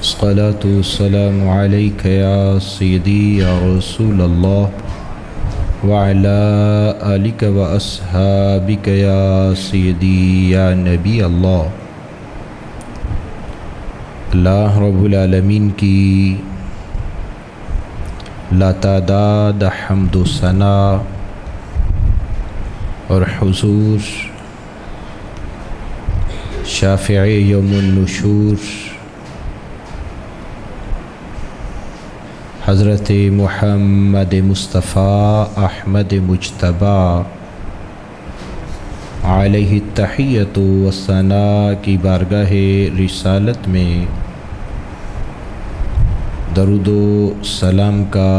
الصلاة والسلام عليك يا سيدي يا رسول الله وعلى آلك وأصحابك يا سيدي يا نبی اللہ رب العالمین کی لاتعداد حمد و ثنا اور حضور شافع یوم النشور حضرت محمد مصطفیٰ احمد مجتبیٰ علیہ التحیۃ والثناء کی بارگاہ رسالت میں درود و سلام کا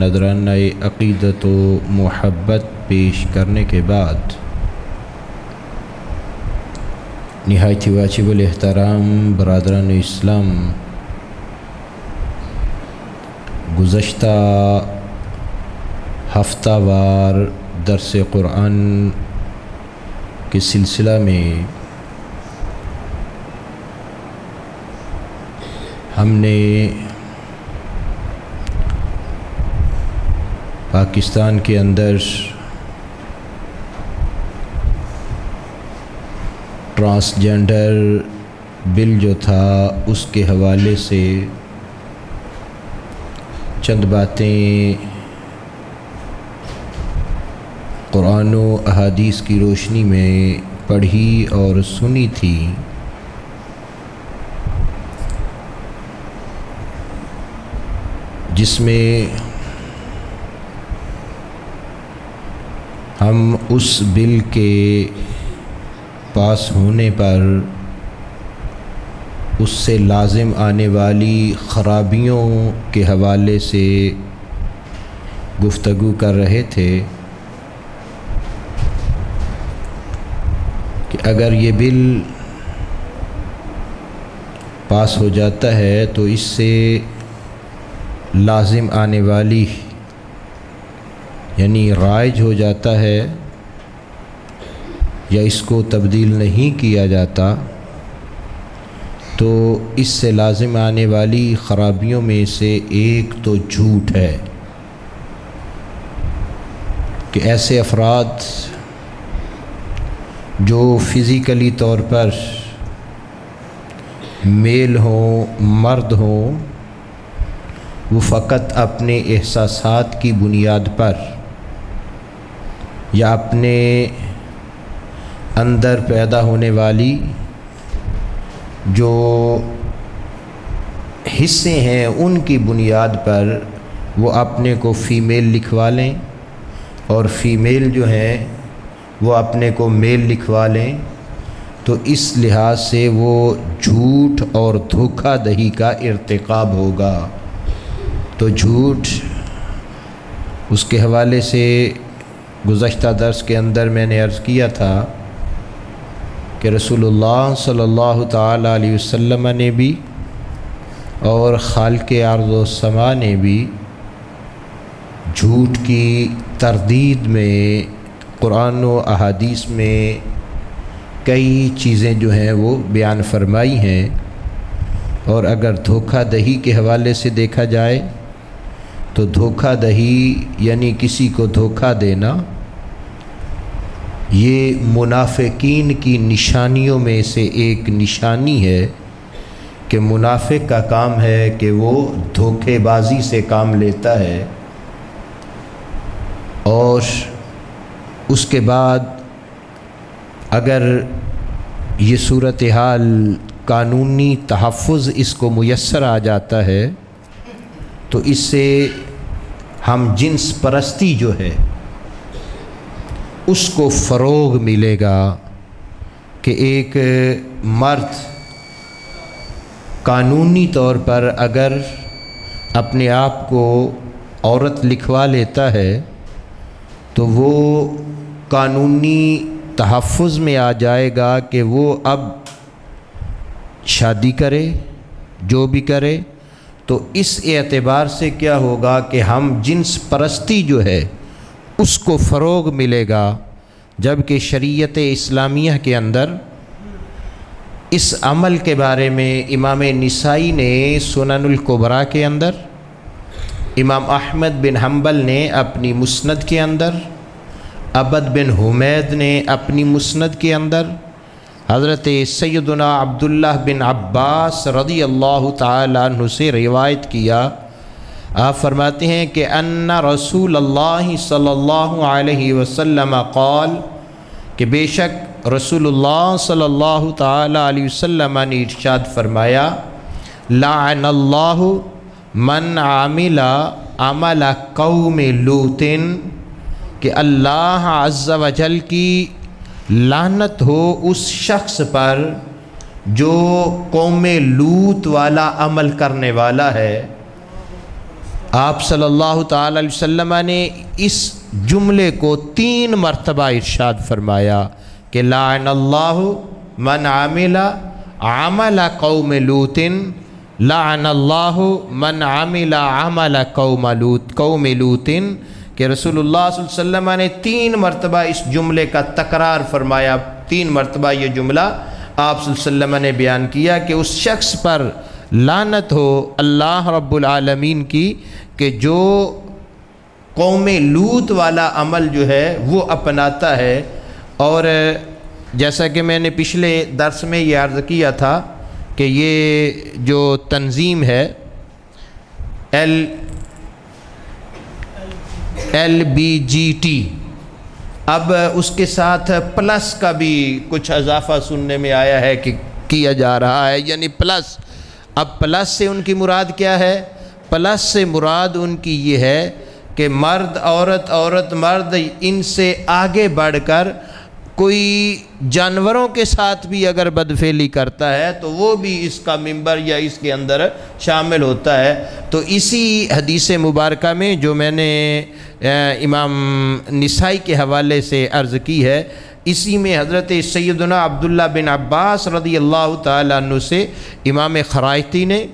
نذرانہ عقیدت و محبت پیش کرنے کے بعد نہایت واجب الاحترام برادران اسلام، گزشتہ ہفتہ وار درس قرآن کے سلسلہ میں ہم نے پاکستان کے اندر ٹرانسجنڈر بل جو تھا اس کے حوالے سے چند باتیں قرآن و احادیث کی روشنی میں پڑھی اور سنی تھی۔ جس میں ہم اس بل کے پاس ہونے پر اس سے لازم آنے والی خرابیوں کے حوالے سے گفتگو کر رہے تھے کہ اگر یہ بل پاس ہو جاتا ہے تو اس سے لازم آنے والی یعنی رائج ہو جاتا ہے یا اس کو تبدیل نہیں کیا جاتا تو اس سے لازم آنے والی خرابیوں میں سے ایک تو جھوٹ ہے کہ ایسے افراد جو فزیکلی طور پر میل ہوں مرد ہوں وہ فقط اپنے احساسات کی بنیاد پر یا اپنے اندر پیدا ہونے والی جو حصے ہیں ان کی بنیاد پر وہ اپنے کو فیمیل لکھوا لیں اور فیمیل جو ہیں وہ اپنے کو میل لکھوا لیں، تو اس لحاظ سے وہ جھوٹ اور دھوکہ دہی کا ارتکاب ہوگا۔ تو جھوٹ اس کے حوالے سے گزشتہ درس کے اندر میں نے عرض کیا تھا کہ رسول اللہ صلی اللہ تعالی علیہ وسلم نے بھی اور خالق ارض و سما نے بھی جھوٹ کی تردید میں قرآن و احادیث میں کئی چیزیں جو ہیں وہ بیان فرمائی ہیں، اور اگر دھوکہ دہی کے حوالے سے دیکھا جائے تو دھوکہ دہی یعنی کسی کو دھوکہ دینا یہ منافقین کی نشانیوں میں سے ایک نشانی ہے کہ منافق کا کام ہے کہ وہ دھوکے بازی سے کام لیتا ہے، اور اس کے بعد اگر یہ صورتحال قانونی تحفظ اس کو میسر آ جاتا ہے تو اس سے ہم جنس پرستی جو ہے اس کو فروغ ملے گا کہ ایک مرد قانونی طور پر اگر اپنے آپ کو عورت لکھوا لیتا ہے تو وہ قانونی تحفظ میں آ جائے گا کہ وہ اب شادی کرے جو بھی کرے، تو اس اعتبار سے کیا ہوگا کہ ہم جنس پرستی جو ہے اس کو فروغ ملے گا، جبکہ شریعت اسلامیہ کے اندر اس عمل کے بارے میں امام نسائی نے سنن الکبریٰ کے اندر، امام احمد بن حنبل نے اپنی مسند کے اندر، عبد بن حمید نے اپنی مسند کے اندر، حضرت سیدنا عبداللہ بن عباس رضی اللہ تعالیٰ عنہ سے روایت کیا۔ آپ فرماتے ہیں کہ ان رسول اللہ صلی اللہ علیہ وسلم قال، کہ بے شک رسول اللہ صلی اللہ تعالیٰ علیہ وسلم نے ارشاد فرمایا، لعن اللہ من عمل عمل قوم لوط، کہ اللہ عز و جل کی لعنت ہو اس شخص پر جو قوم لوط والا عمل کرنے والا ہے۔ آپ صلی اللہ تعالی علیہ وسلم نے اس جملے کو 3 مرتبہ ارشاد فرمایا کہ لعن اللہ من عمل عمل قوم لوط، لعن اللہ من عمل عمل قوم لوط، کہ رسول اللہ صلی اللہ علیہ وسلم نے 3 مرتبہ اس جملے کا تکرار فرمایا۔ 3 مرتبہ یہ جملہ آپ صلی اللہ علیہ وسلم نے بیان کیا کہ اس شخص پر لعنت ہو اللہ رب العالمین کی کہ جو قوم لوط والا عمل جو ہے وہ اپناتا ہے۔ اور جیسا کہ میں نے پچھلے درس میں یہ عرض کیا تھا کہ یہ جو تنظیم ہے LBGT، اب اس کے ساتھ پلس کا بھی کچھ اضافہ سننے میں آیا ہے کہ کیا جا رہا ہے، یعنی پلس۔ اب پلس سے ان کی مراد کیا ہے؟ پلس سے مراد ان کی یہ ہے کہ مرد عورت، عورت مرد، ان سے آگے بڑھ کر کوئی جانوروں کے ساتھ بھی اگر بدفعلی کرتا ہے تو وہ بھی اس کا ممبر یا اس کے اندر شامل ہوتا ہے۔ تو اسی حدیث مبارکہ میں جو میں نے امام نسائی کے حوالے سے عرض کی ہے، اسی میں حضرت سیدنا عبداللہ بن عباس رضی اللہ تعالیٰ عنہ سے امام خرائطی نے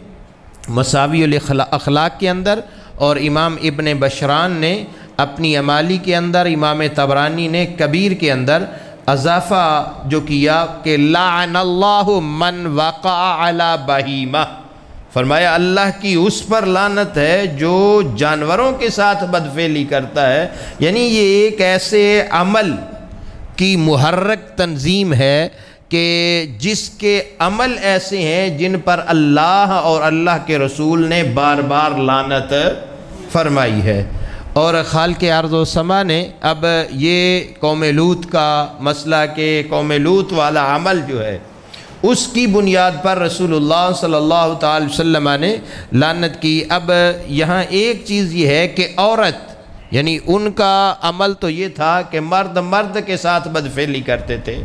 مساوی الاخلاق کے اندر، اور امام ابن بشران نے اپنی امالی کے اندر، امام طبرانی نے کبیر کے اندر اضافہ جو کیا کہ لعن اللہ من وقع علی بہیمہ، فرمایا اللہ کی اس پر لعنت ہے جو جانوروں کے ساتھ بدفعلی کرتا ہے۔ یعنی یہ ایک ایسے عمل کی محرک تنظیم ہے کہ جس کے عمل ایسے ہیں جن پر اللہ اور اللہ کے رسول نے بار بار لعنت فرمائی ہے۔ اور خالق ارض و سما نے اب یہ قوم لوط کا مسئلہ کہ قوم لوط والا عمل جو ہے اس کی بنیاد پر رسول اللہ صلی اللہ تعالی وسلم نے لعنت کی۔ اب یہاں ایک چیز یہ ہے کہ عورت، یعنی ان کا عمل تو یہ تھا کہ مرد مرد کے ساتھ بدفعلی کرتے تھے،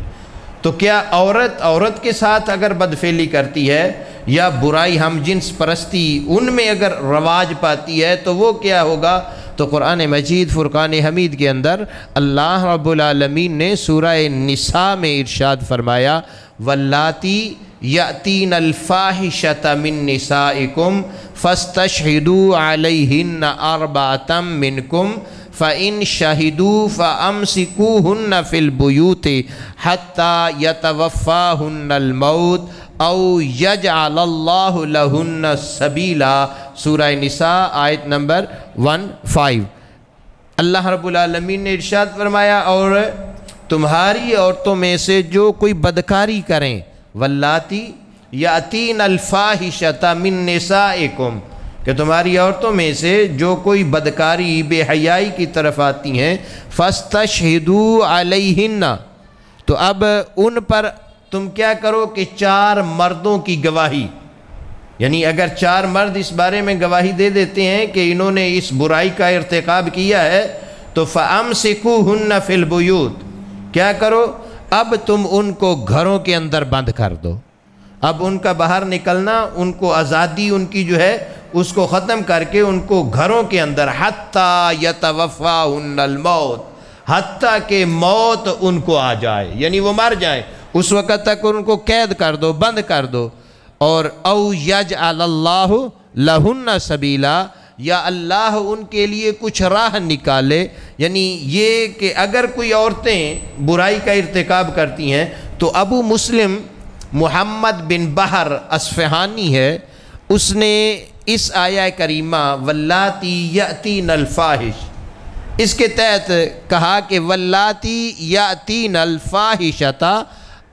تو کیا عورت کے ساتھ اگر بدفعلی کرتی ہے یا برائی ہم جنس پرستی ان میں اگر رواج پاتی ہے تو وہ کیا ہوگا؟ تو قرآن مجید فرقان حمید کے اندر اللہ رب العالمین نے سورہ نساء میں ارشاد فرمایا، واللاتی یأتین الفاحشۃ من نسائکم فاستشہدوا علیہن اربعۃ منکم فَإِن شَهِدُوا فَأَمْسِكُوهُنَّ فِي الْبُيُوتِ حَتَّى يَتَوَفَّاهُنَّ الْمَوْتُ أَوْ يَجْعَلَ اللَّهُ لَهُنَّ سَبِيلًا۔ سورہ نساء آیت نمبر 15۔ اللہ رب العالمین نے ارشاد فرمایا، اور تمہاری عورتوں میں سے جو کوئی بدکاری کریں، واللاتی یأتین الفاحشۃ من نسائکم، کہ تمہاری عورتوں میں سے جو کوئی بدکاری بے حیائی کی طرف آتی ہیں، فاستشہدوا علیہن، تو اب ان پر تم کیا کرو کہ 4 مردوں کی گواہی، یعنی اگر 4 مرد اس بارے میں گواہی دے دیتے ہیں کہ انہوں نے اس برائی کا ارتکاب کیا ہے تو فَأَمْسِكُوهُنَّ فِي الْبُيُوتِ، کیا کرو؟ اب تم ان کو گھروں کے اندر بند کر دو۔ اب ان کا باہر نکلنا، ان کو آزادی ان کی جو ہے اس کو ختم کر کے ان کو گھروں کے اندر حتیٰ یتوفاہن الموت، حتیٰ کہ موت ان کو آ جائے، یعنی وہ مر جائیں، اس وقت تک ان کو قید کر دو، بند کر دو۔ اور او یجعل اللہ لہن سبیلا، یا اللہ ان کے لیے کچھ راہ نکالے، یعنی یہ کہ اگر کوئی عورتیں برائی کا ارتکاب کرتی ہیں تو ابو مسلم محمد بن بحر اصفہانی ہے، اس نے اس آیہ کریمہ واللاتی یأتین الفاحش، اس کے تحت کہا کہ واللاتی یأتین الفاحشۃ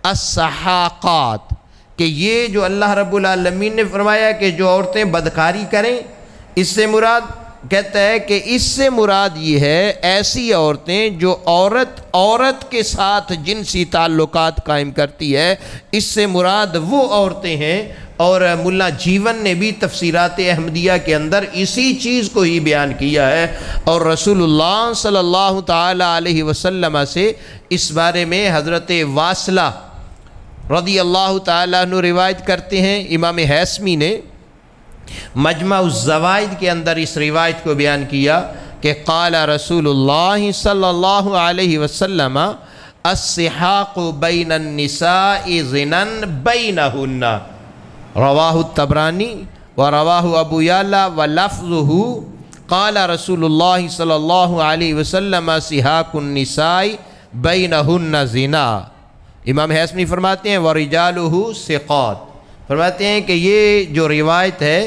السحاقات، کہ یہ جو اللہ رب العالمین نے فرمایا کہ جو عورتیں بدکاری کریں، اس سے مراد کہتا ہے کہ اس سے مراد یہ ہے ایسی عورتیں جو عورت کے ساتھ جنسی تعلقات قائم کرتی ہے، اس سے مراد وہ عورتیں ہیں۔ اور ملا جیون نے بھی تفسیرات احمدیہ کے اندر اسی چیز کو ہی بیان کیا ہے، اور رسول اللہ صلی اللہ تعالی علیہ وسلم سے اس بارے میں حضرت واصلہ رضی اللہ تعالیٰ عنہ روایت کرتے ہیں۔ امام حیثمی نے مجمع الزوائد کے اندر اس روایت کو بیان کیا کہ قال رسول اللہ صلی اللہ علیہ وسلم السحاق بین النساء زنا بینہن، رواہ الطبرانی ورواہ ابو یعلا ولفظہ قال رسول اللہ صلی اللہ علیہ وسلم سحاق النساء بینہن زنا۔ امام حیثمی فرماتے ہیں وَرِجَالُهُ ثِقَاتٌ، فرماتے ہیں کہ یہ جو روایت ہے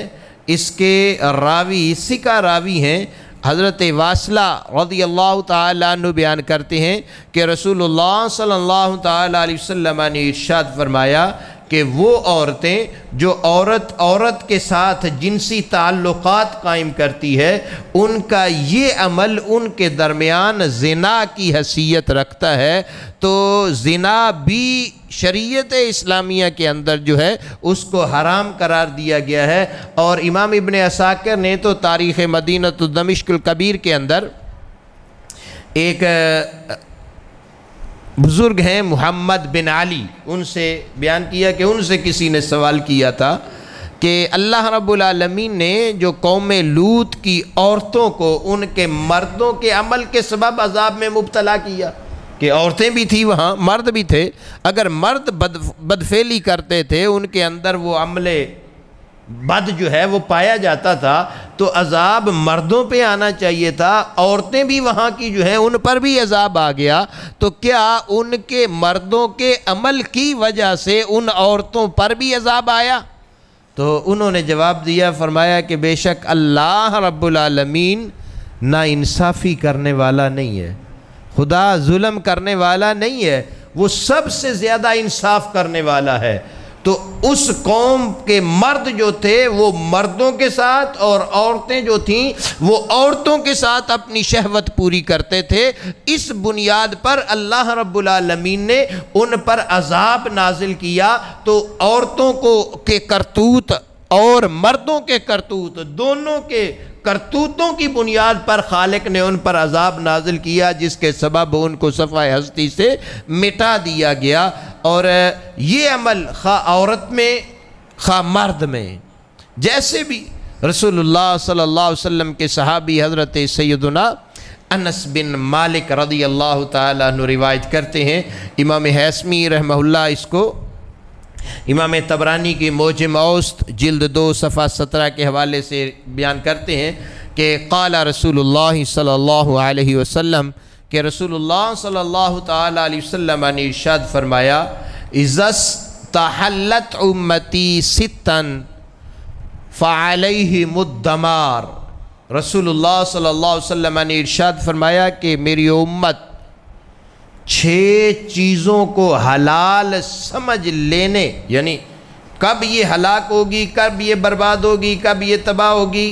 اس کے راوی ثقہ راوی ہیں۔ حضرت واصلہ رضی اللہ تعالیٰ عنہ بیان کرتے ہیں کہ رسول اللہ صلی اللہ تعالیٰ علیہ وسلم نے ارشاد فرمایا کہ وہ عورتیں جو عورت کے ساتھ جنسی تعلقات قائم کرتی ہے، ان کا یہ عمل ان کے درمیان زنا کی حیثیت رکھتا ہے۔ تو زنا بھی شریعت اسلامیہ کے اندر جو ہے اس کو حرام قرار دیا گیا ہے۔ اور امام ابن عساکر نے تو تاریخ مدینۃ دمشق الکبیر کے اندر ایک بزرگ ہیں محمد بن علی، ان سے بیان کیا کہ ان سے کسی نے سوال کیا تھا کہ اللہ رب العالمین نے جو قوم لوط کی عورتوں کو ان کے مردوں کے عمل کے سبب عذاب میں مبتلا کیا، کہ عورتیں بھی تھیں وہاں، مرد بھی تھے، اگر مرد بدفعلی کرتے تھے، ان کے اندر وہ عمل بد جو ہے وہ پایا جاتا تھا، تو عذاب مردوں پہ آنا چاہیے تھا، عورتیں بھی وہاں کی جو ہیں ان پر بھی عذاب آ گیا، تو کیا ان کے مردوں کے عمل کی وجہ سے ان عورتوں پر بھی عذاب آیا؟ تو انہوں نے جواب دیا، فرمایا کہ بے شک اللہ رب العالمین نا انصافی کرنے والا نہیں ہے، خدا ظلم کرنے والا نہیں ہے، وہ سب سے زیادہ انصاف کرنے والا ہے۔ تو اس قوم کے مرد جو تھے وہ مردوں کے ساتھ، اور عورتیں جو تھیں وہ عورتوں کے ساتھ اپنی شہوت پوری کرتے تھے۔ اس بنیاد پر اللہ رب العالمین نے ان پر عذاب نازل کیا۔ تو عورتوں کے کرتوت اور مردوں کے کرتوت، دونوں کے کرتوتوں کی بنیاد پر خالق نے ان پر عذاب نازل کیا، جس کے سبب ان کو صفحہ ہستی سے مٹا دیا گیا۔ اور یہ عمل خواہ عورت میں خواہ مرد میں، جیسے بھی رسول اللہ صلی اللہ علیہ وسلم کے صحابی حضرت سیدنا انس بن مالک رضی اللہ تعالیٰ عنہ روایت کرتے ہیں، امام حیثمی رحمہ اللہ اس کو امام طبرانی کی موجم اوسط جلد 2 صفحہ 17 کے حوالے سے بیان کرتے ہیں کہ قال رسول اللہ صلی اللہ علیہ وسلم، کہ رسول اللہ صلی اللہ تعالیٰ علیہ وسلم نے ارشاد فرمایا اذا استحلت امتی ستا فعلیہم الدمار۔ رسول اللہ صلی اللہ علیہ وسلم نے ارشاد فرمایا کہ میری امت 6 چیزوں کو حلال سمجھ لینے، یعنی کب یہ ہلاک ہوگی، کب یہ برباد ہوگی، کب یہ تباہ ہوگی،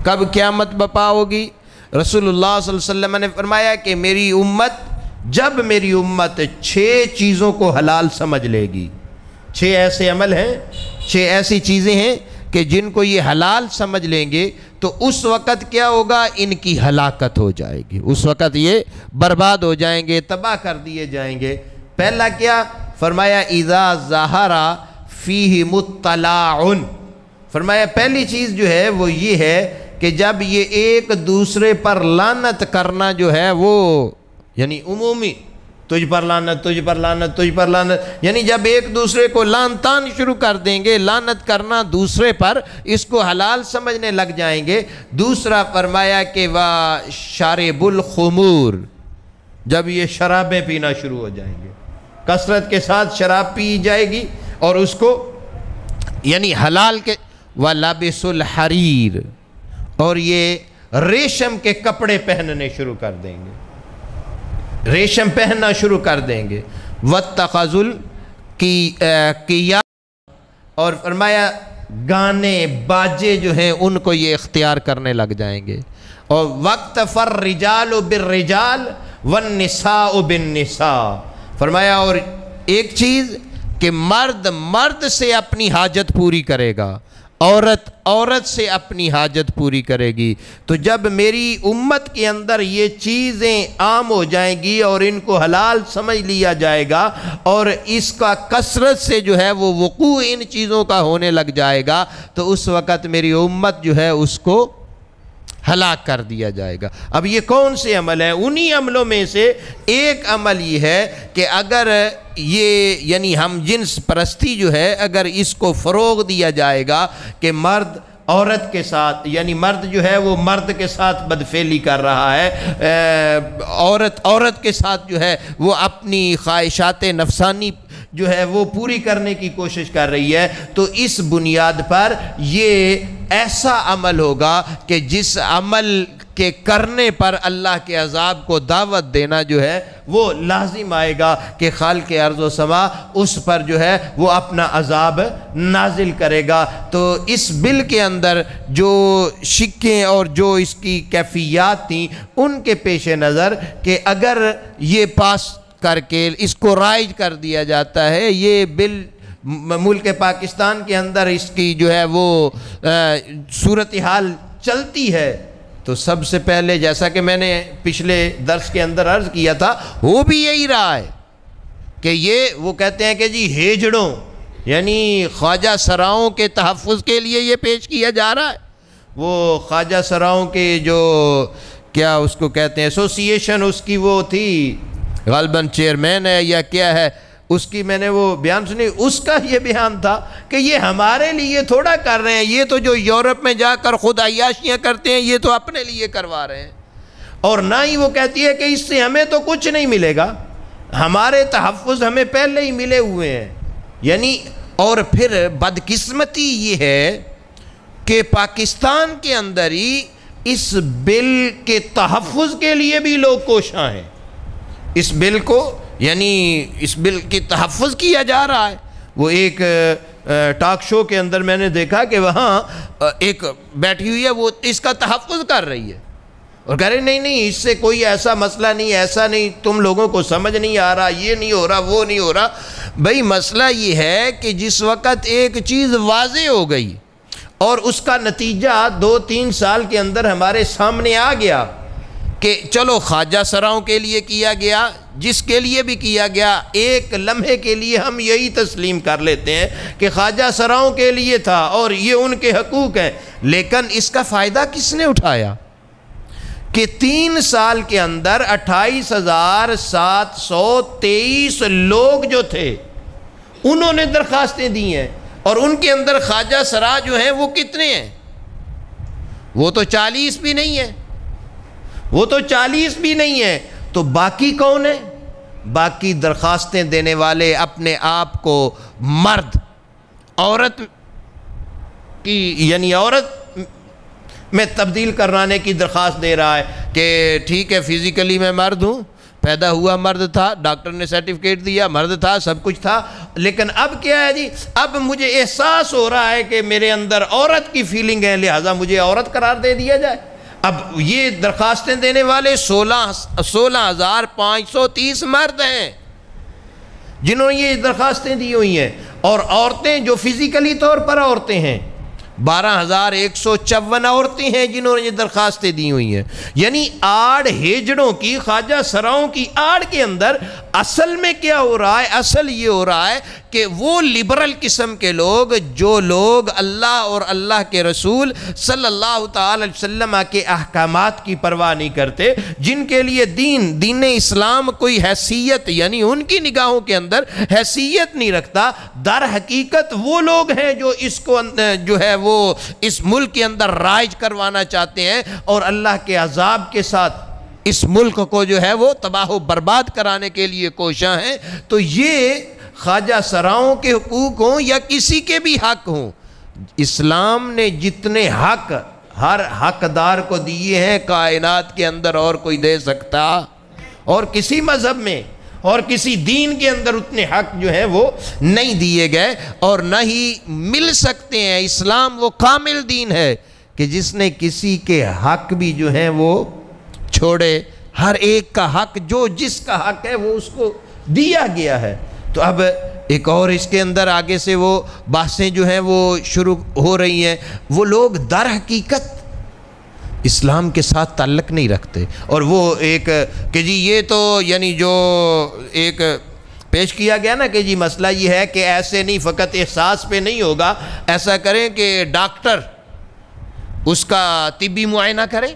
کب قیامت بپا ہوگی۔ رسول اللہ صلی اللہ علیہ وسلم نے فرمایا کہ جب میری امت 6 چیزوں کو حلال سمجھ لے گی، 6 ایسے عمل ہیں، 6 ایسی چیزیں ہیں کہ جن کو یہ حلال سمجھ لیں گے تو اس وقت کیا ہوگا، ان کی ہلاکت ہو جائے گی، اس وقت یہ برباد ہو جائیں گے، تباہ کر دیے جائیں گے۔ پہلا کیا فرمایا، اذا ظہر فیہ مطلع، فرمایا پہلی چیز جو ہے وہ یہ ہے کہ جب یہ ایک دوسرے پر لعنت کرنا جو ہے وہ، یعنی عمومی تجھ پر لعنت، تجھ پر لعنت، تجھ پر لعنت، یعنی جب ایک دوسرے کو لعنتان شروع کر دیں گے، لعنت کرنا دوسرے پر، اس کو حلال سمجھنے لگ جائیں گے۔ دوسرا فرمایا کہ وَشَارِبُ الْخُمُورِ، جب یہ شرابیں پینا شروع ہو جائیں گے، کثرت کے ساتھ شراب پی جائے گی اور اس کو یعنی حلال کے وَلَبِسُ الْحَرِيرِ اور یہ ریشم کے کپڑے پہننے شروع کر دیں گے، ریشم پہننا شروع کر دیں گے۔ وَاتَّخَذُوا الْقِيَّةَ اور فرمایا گانے باجے جو ہیں ان کو یہ اختیار کرنے لگ جائیں گے۔ اور وَاقْتَفَى الرِّجَالُ بِالرِّجَالِ وَالنِّسَاءُ بِالنِّسَاءِ فرمایا اور ایک چیز کہ مرد مرد سے اپنی حاجت پوری کرے گا، عورت عورت سے اپنی حاجت پوری کرے گی۔ تو جب میری امت کے اندر یہ چیزیں عام ہو جائیں گی اور ان کو حلال سمجھ لیا جائے گا اور اس کا کثرت سے جو ہے وہ وقوع ان چیزوں کا ہونے لگ جائے گا، تو اس وقت میری امت جو ہے اس کو ہلاک کر دیا جائے گا۔ اب یہ کون سے عمل ہیں؟ انہی عملوں میں سے ایک عمل یہ ہے کہ اگر یہ یعنی ہم جنس پرستی جو ہے اگر اس کو فروغ دیا جائے گا کہ مرد عورت کے ساتھ یعنی مرد جو ہے وہ مرد کے ساتھ بدفعلی کر رہا ہے، عورت عورت کے ساتھ جو ہے وہ اپنی خواہشات نفسانی جو ہے وہ پوری کرنے کی کوشش کر رہی ہے، تو اس بنیاد پر یہ ایسا عمل ہوگا کہ جس عمل کے کرنے پر اللہ کے عذاب کو دعوت دینا جو ہے وہ لازم آئے گا کہ خالق ارض و سما اس پر جو ہے وہ اپنا عذاب نازل کرے گا۔ تو اس بل کے اندر جو شکیں اور جو اس کی کیفیات تھیں ان کے پیش نظر کہ اگر یہ پاس کر کے اس کو رائج کر دیا جاتا ہے، یہ بل ملک پاکستان کے اندر اس کی جو ہے وہ صورتحال چلتی ہے، تو سب سے پہلے جیسا کہ میں نے پچھلے درس کے اندر عرض کیا تھا وہ بھی یہی رہا ہے کہ یہ وہ کہتے ہیں کہ جی ہیجڑوں یعنی خواجہ سراؤں کے تحفظ کے لیے یہ پیش کیا جا رہا ہے۔ وہ خواجہ سراؤں کے جو کیا اس کو کہتے ہیں ایسوسی ایشن اس کی وہ تھی غالباً چیئرمین ہے یا کیا ہے، اس کی میں نے وہ بیان سنی، اس کا یہ بیان تھا کہ یہ ہمارے لیے تھوڑا کر رہے ہیں، یہ تو جو یورپ میں جا کر خود عیاشیاں کرتے ہیں یہ تو اپنے لیے کروا رہے ہیں، اور نہ ہی وہ کہتی ہے کہ اس سے ہمیں تو کچھ نہیں ملے گا، ہمارے تحفظ ہمیں پہلے ہی ملے ہوئے ہیں۔ یعنی اور پھر بدقسمتی یہ ہے کہ پاکستان کے اندر ہی اس بل کے تحفظ کے لیے بھی لوگ کوشاں ہیں، اس بل کو یعنی اس بل کی تحفظ کیا جا رہا ہے۔ وہ ایک ٹاک شو کے اندر میں نے دیکھا کہ وہاں ایک بیٹھی ہوئی ہے وہ اس کا تحفظ کر رہی ہے اور کہہ رہے نہیں اس سے کوئی ایسا مسئلہ نہیں، ایسا نہیں، تم لوگوں کو سمجھ نہیں آ رہا، یہ نہیں ہو رہا، وہ نہیں ہو رہا۔ بھئی مسئلہ یہ ہے کہ جس وقت ایک چیز واضح ہو گئی اور اس کا نتیجہ 2-3 سال کے اندر ہمارے سامنے آ گیا کہ چلو خواجہ سراؤں کے لیے کیا گیا، جس کے لیے بھی کیا گیا، ایک لمحے کے لیے ہم یہی تسلیم کر لیتے ہیں کہ خواجہ سراؤں کے لیے تھا اور یہ ان کے حقوق ہیں، لیکن اس کا فائدہ کس نے اٹھایا کہ 3 سال کے اندر 28,723 لوگ جو تھے انہوں نے درخواستیں دی ہیں، اور ان کے اندر خواجہ سرا جو ہیں وہ کتنے ہیں؟ وہ تو 40 بھی نہیں ہیں، وہ تو 40 بھی نہیں ہیں، تو باقی کون ہیں؟ باقی درخواستیں دینے والے اپنے آپ کو مرد عورت کی یعنی عورت میں تبدیل کرانے کی درخواست دے رہا ہے کہ ٹھیک ہے فزیکلی میں مرد ہوں، پیدا ہوا مرد تھا، ڈاکٹر نے سرٹیفکیٹ دیا مرد تھا، سب کچھ تھا، لیکن اب کیا ہے جی اب مجھے احساس ہو رہا ہے کہ میرے اندر عورت کی فیلنگ ہے، لہٰذا مجھے عورت قرار دے دیا جائے۔ اب یہ درخواستیں دینے والے 16,530 مرد ہیں جنہوں نے یہ درخواستیں دی ہوئی ہیں، اور عورتیں جو فزیکلی طور پر عورتیں ہیں 12,154 عورتیں ہیں جنہوں نے یہ درخواستیں دی ہوئی ہیں۔ یعنی آڑ ہیجڑوں کی خواجہ سراؤں کی آڑ کے اندر اصل میں کیا ہو رہا ہے؟ اصل یہ ہو رہا ہے کہ وہ لبرل قسم کے لوگ جو لوگ اللہ اور اللہ کے رسول صلی اللہ تعالی علیہ وسلم کے احکامات کی پرواہ نہیں کرتے، جن کے لیے دین اسلام کوئی حیثیت یعنی ان کی نگاہوں کے اندر حیثیت نہیں رکھتا، در حقیقت وہ لوگ ہیں جو اس کو جو ہے وہ اس ملک کے اندر رائج کروانا چاہتے ہیں اور اللہ کے عذاب کے ساتھ اس ملک کو جو ہے وہ تباہ و برباد کرانے کے لیے کوشاں ہیں۔ تو یہ خواجہ سراؤں کے حقوق ہوں یا کسی کے بھی حق ہوں، اسلام نے جتنے حق ہر حقدار کو دیے ہیں کائنات کے اندر اور کوئی دے سکتا، اور کسی مذہب میں اور کسی دین کے اندر اتنے حق جو ہیں وہ نہیں دیے گئے اور نہ ہی مل سکتے ہیں۔ اسلام وہ کامل دین ہے کہ جس نے کسی کے حق بھی جو ہیں وہ چھوڑے، ہر ایک کا حق جو جس کا حق ہے وہ اس کو دیا گیا ہے۔ تو اب ایک اور اس کے اندر آگے سے وہ بحثیں جو ہیں وہ شروع ہو رہی ہیں۔ وہ لوگ در حقیقت اسلام کے ساتھ تعلق نہیں رکھتے، اور وہ ایک کہ جی یہ تو یعنی جو ایک پیش کیا گیا نا کہ جی مسئلہ یہ ہے کہ ایسے نہیں فقط احساس پہ نہیں ہوگا، ایسا کریں کہ ڈاکٹر اس کا طبی معائنہ کرے،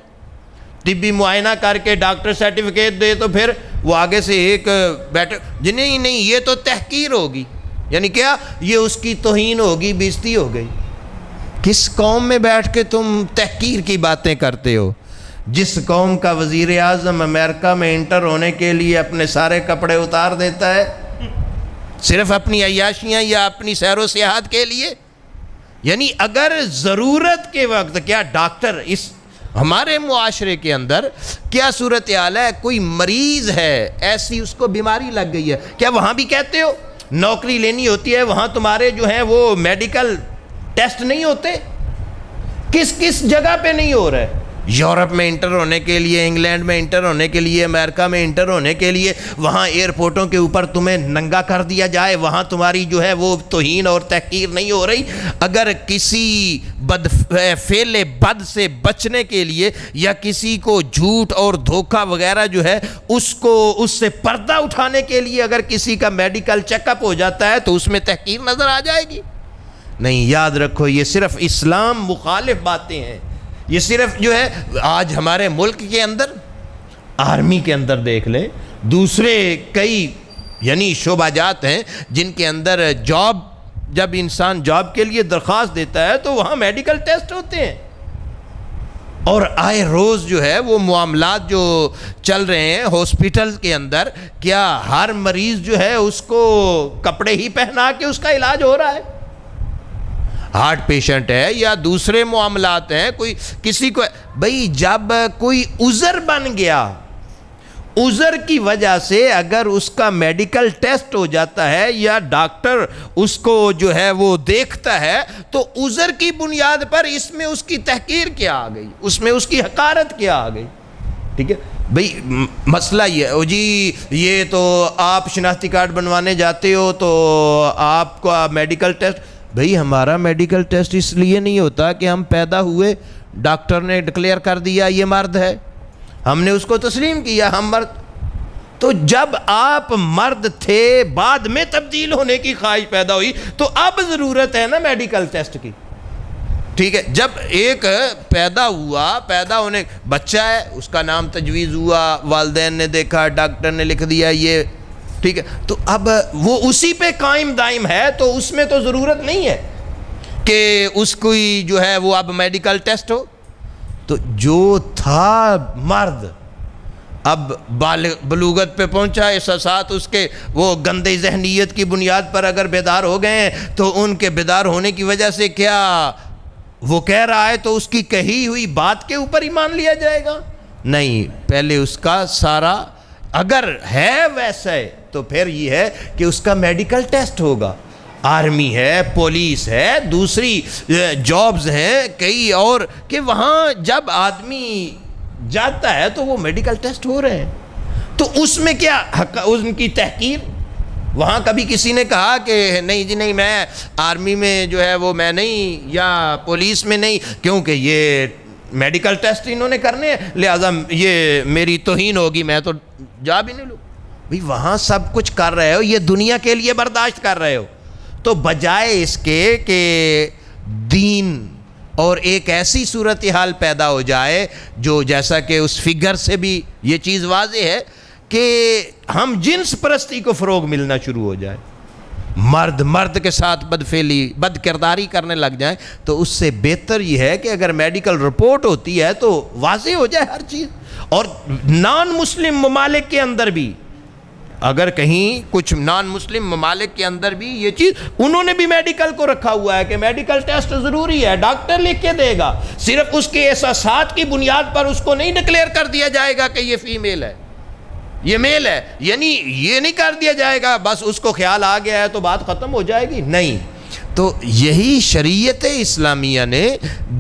طبی معائنہ کر کے ڈاکٹر سرٹیفکیٹ دے، تو پھر وہ آگے سے ایک بیٹھے جی نہیں یہ تو تحقیر ہوگی، یعنی کیا یہ اس کی توہین ہوگی، بےزتی ہو گئی۔ کس قوم میں بیٹھ کے تم تحقیر کی باتیں کرتے ہو؟ جس قوم کا وزیر اعظم امریکہ میں انٹر ہونے کے لیے اپنے سارے کپڑے اتار دیتا ہے صرف اپنی عیاشیاں یا اپنی سیر و سیاحت کے لیے، یعنی اگر ضرورت کے وقت کیا ڈاکٹر اس ہمارے معاشرے کے اندر کیا صورتحال ہے؟ کوئی مریض ہے ایسی اس کو بیماری لگ گئی ہے، کیا وہاں بھی کہتے ہو نوکری لینی ہوتی ہے وہاں تمہارے جو ہیں وہ میڈیکل ٹیسٹ نہیں ہوتے؟ کس کس جگہ پہ نہیں ہو رہا ہے؟ یورپ میں انٹر ہونے کے لیے، انگلینڈ میں انٹر ہونے کے لیے، امریکہ میں انٹر ہونے کے لیے، وہاں ایئرپورٹوں کے اوپر تمہیں ننگا کر دیا جائے، وہاں تمہاری جو ہے وہ توہین اور تحقیر نہیں ہو رہی۔ اگر کسی فعل بد سے بچنے کے لیے یا کسی کو جھوٹ اور دھوکہ وغیرہ جو ہے اس سے پردہ اٹھانے کے لیے اگر کسی کا میڈیکل چیک اپ ہو جاتا ہے تو اس میں تحقیر نظر آ جائے گی؟ نہیں، یاد رکھو یہ صرف اسلام مخالف باتیں ہیں۔ یہ صرف جو ہے آج ہمارے ملک کے اندر آرمی کے اندر دیکھ لیں، دوسرے کئی یعنی شعبہ جات ہیں جن کے اندر جب انسان جاب کے لیے درخواست دیتا ہے تو وہاں میڈیکل ٹیسٹ ہوتے ہیں، اور آئے روز جو ہے وہ معاملات جو چل رہے ہیں ہاسپٹل کے اندر، کیا ہر مریض جو ہے اس کو کپڑے ہی پہنا کے اس کا علاج ہو رہا ہے؟ ہارٹ پیشنٹ ہے یا دوسرے معاملات ہیں، کوئی کسی کو بھئی جب کوئی عذر بن گیا، عذر کی وجہ سے اگر اس کا میڈیکل ٹیسٹ ہو جاتا ہے یا ڈاکٹر اس کو جو ہے وہ دیکھتا ہے تو عذر کی بنیاد پر اس میں اس کی تحقیر کیا آ گئی، اس میں اس کی حقارت کیا آ گئی؟ ٹھیک ہے بھئی، مسئلہ یہ ہے جی یہ تو آپ شناختی کارڈ بنوانے جاتے ہو تو آپ کا میڈیکل ٹیسٹ، بھئی ہمارا میڈیکل ٹیسٹ اس لیے نہیں ہوتا کہ ہم پیدا ہوئے ڈاکٹر نے ڈکلیئر کر دیا یہ مرد ہے، ہم نے اس کو تسلیم کیا ہم مرد، تو جب آپ مرد تھے بعد میں تبدیل ہونے کی خواہش پیدا ہوئی تو اب ضرورت ہے نا میڈیکل ٹیسٹ کی۔ ٹھیک ہے، جب ایک پیدا ہونے بچہ ہے، اس کا نام تجویز ہوا، والدین نے دیکھا، ڈاکٹر نے لکھ دیا یہ، ٹھیک ہے، تو اب وہ اسی پہ قائم دائم ہے تو اس میں تو ضرورت نہیں ہے کہ اس کوئی جو ہے وہ اب میڈیکل ٹیسٹ ہو۔ تو جو تھا مرد اب بلوغت پہ پہنچا، احساسات اس کے وہ گندے ذہنیت کی بنیاد پر اگر بیدار ہو گئے ہیں تو ان کے بیدار ہونے کی وجہ سے کیا وہ کہہ رہا ہے تو اس کی کہی ہوئی بات کے اوپر ہی مان لیا جائے گا؟ نہیں، پہلے اس کا سارا اگر ہے ویسا ہے تو پھر یہ ہے کہ اس کا میڈیکل ٹیسٹ ہوگا۔ آرمی ہے، پولیس ہے، دوسری جابز ہیں کئی اور، کہ وہاں جب آدمی جاتا ہے تو وہ میڈیکل ٹیسٹ ہو رہے ہیں، تو اس میں کیا ان کی تحقیر؟ وہاں کبھی کسی نے کہا کہ نہیں جی نہیں میں آرمی میں جو ہے وہ میں نہیں، یا پولیس میں نہیں، کیونکہ یہ میڈیکل ٹیسٹ انہوں نے کرنے ہیں لہٰذا یہ میری توہین ہوگی، میں تو جا بھی نہیں لوں۔ بھئی وہاں سب کچھ کر رہے ہو، یہ دنیا کے لیے برداشت کر رہے ہو، تو بجائے اس کے کہ دین اور ایک ایسی صورتحال پیدا ہو جائے جو جیسا کہ اس فگر سے بھی یہ چیز واضح ہے کہ ہم جنس پرستی کو فروغ ملنا شروع ہو جائے، مرد مرد کے ساتھ بدفعلی بد کرداری کرنے لگ جائیں، تو اس سے بہتر یہ ہے کہ اگر میڈیکل رپورٹ ہوتی ہے تو واضح ہو جائے ہر چیز۔ اور نان مسلم ممالک کے اندر بھی، اگر کہیں کچھ نان مسلم ممالک کے اندر بھی یہ چیز، انہوں نے بھی میڈیکل کو رکھا ہوا ہے کہ میڈیکل ٹیسٹ ضروری ہے، ڈاکٹر لکھ کے دے گا، صرف اس کے احساسات کی بنیاد پر اس کو نہیں ڈکلیئر کر دیا جائے گا کہ یہ فیمیل ہے، یہ میل ہے، یعنی یہ نہیں کر دیا جائے گا بس اس کو خیال آ گیا ہے تو بات ختم ہو جائے گی، نہیں۔ تو یہی شریعت اسلامیہ نے،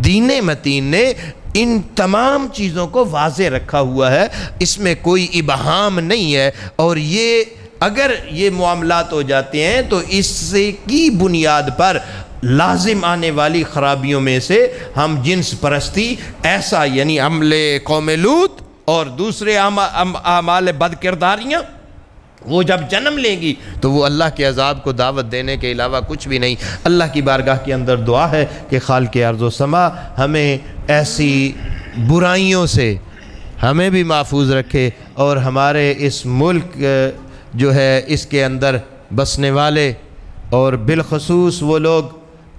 دین متین نے ان تمام چیزوں کو واضح رکھا ہوا ہے، اس میں کوئی ابہام نہیں ہے، اور یہ اگر یہ معاملات ہو جاتے ہیں تو اس کی بنیاد پر لازم آنے والی خرابیوں میں سے ہم جنس پرستی، ایسا یعنی عمل قوم لوط اور دوسرے اعمال بد کرداریاں وہ جب جنم لیں گی تو وہ اللہ کے عذاب کو دعوت دینے کے علاوہ کچھ بھی نہیں۔ اللہ کی بارگاہ کے اندر دعا ہے کہ خالق ارض و سما ہمیں ایسی برائیوں سے ہمیں بھی محفوظ رکھے، اور ہمارے اس ملک جو ہے اس کے اندر بسنے والے، اور بالخصوص وہ لوگ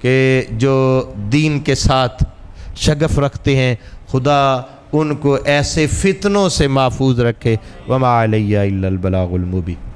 کہ جو دین کے ساتھ شغف رکھتے ہیں، خدا ان کو ایسے فتنوں سے محفوظ رکھے۔ وما علیہ الا البلاغ المبین۔